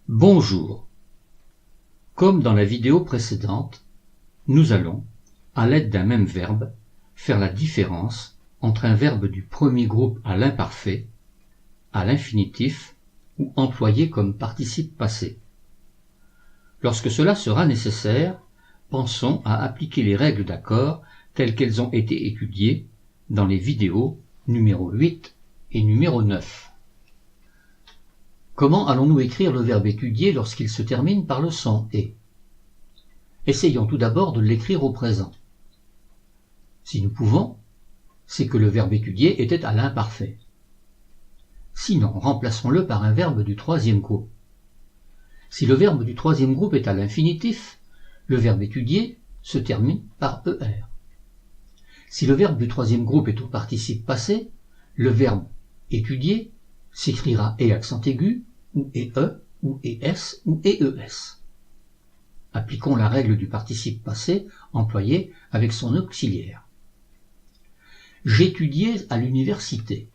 Bonjour. Comme dans la vidéo précédente, nous allons, à l'aide d'un même verbe, faire la différence entre un verbe du premier groupe à l'imparfait, à l'infinitif ou employé comme participe passé. Lorsque cela sera nécessaire, pensons à appliquer les règles d'accord telles qu'elles ont été étudiées dans les vidéos numéro 8 et numéro 9. Comment allons-nous écrire le verbe étudier lorsqu'il se termine par le son « et » ? Essayons tout d'abord de l'écrire au présent. Si nous pouvons, c'est que le verbe étudier était à l'imparfait. Sinon, remplaçons-le par un verbe du troisième groupe. Si le verbe du troisième groupe est à l'infinitif, le verbe étudier se termine par « er ». Si le verbe du troisième groupe est au participe passé, le verbe étudier s'écrira « et » accent aigu, ou « et e », ou « et s » ou « et es ». Appliquons la règle du participe passé employé avec son auxiliaire. J'étudiais à l'université.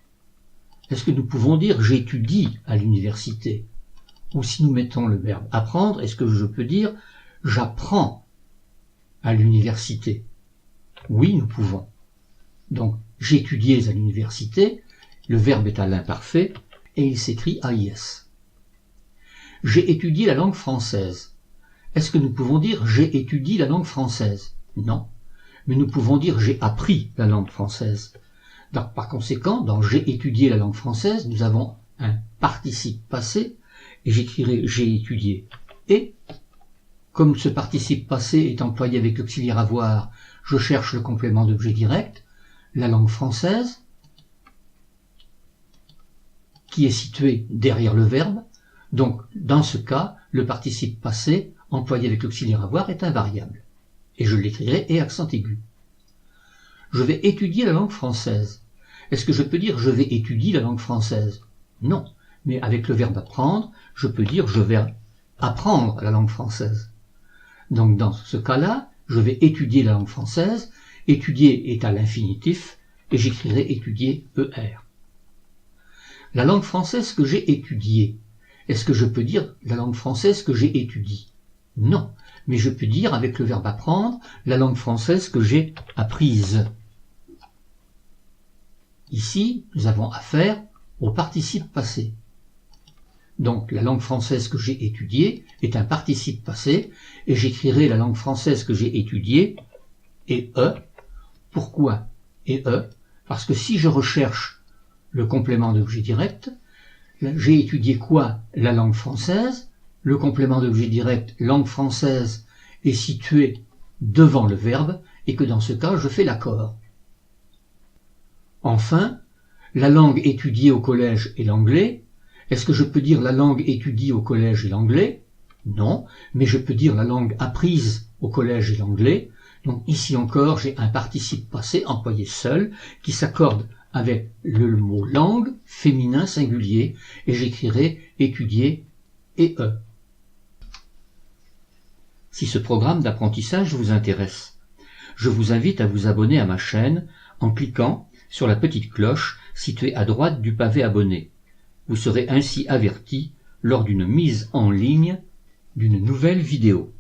Est-ce que nous pouvons dire « j'étudie à l'université » ? Ou si nous mettons le verbe « apprendre », est-ce que je peux dire « j'apprends à l'université » ? Oui, nous pouvons. Donc, j'étudiais à l'université, le verbe est à l'imparfait et il s'écrit AIS. J'ai étudié la langue française. Est-ce que nous pouvons dire j'ai étudié la langue française? Non. Mais nous pouvons dire j'ai appris la langue française. Donc, par conséquent, dans j'ai étudié la langue française, nous avons un participe passé et j'écrirai j'ai étudié. Et, comme ce participe passé est employé avec l'auxiliaire avoir, je cherche le complément d'objet direct, la langue française, qui est situé derrière le verbe. Donc, dans ce cas, le participe passé, employé avec l'auxiliaire avoir, est invariable. Et je l'écrirai et accent aigu. Je vais étudier la langue française. Est-ce que je peux dire je vais étudier la langue française? Non. Mais avec le verbe apprendre, je peux dire je vais apprendre la langue française. Donc, dans ce cas-là, je vais étudier la langue française. Étudier est à l'infinitif et j'écrirai étudier er. La langue française que j'ai étudiée. Est-ce que je peux dire la langue française que j'ai étudiée? Non, mais je peux dire avec le verbe apprendre la langue française que j'ai apprise. Ici, nous avons affaire au participe passé. Donc, la langue française que j'ai étudiée est un participe passé et j'écrirai la langue française que j'ai étudiée et e. Pourquoi et e? Parce que si je recherche le complément d'objet direct, j'ai étudié quoi? La langue française. Le complément d'objet direct, langue française, est situé devant le verbe et que dans ce cas, je fais l'accord. Enfin, la langue étudiée au collège est l'anglais. Est-ce que je peux dire la langue étudiée au collège est l'anglais? Non, mais je peux dire la langue apprise au collège est l'anglais. Donc ici encore, j'ai un participe passé employé seul qui s'accorde avec le mot langue féminin singulier et j'écrirai étudier et e. Si ce programme d'apprentissage vous intéresse, je vous invite à vous abonner à ma chaîne en cliquant sur la petite cloche située à droite du pavé abonné. Vous serez ainsi averti lors d'une mise en ligne d'une nouvelle vidéo.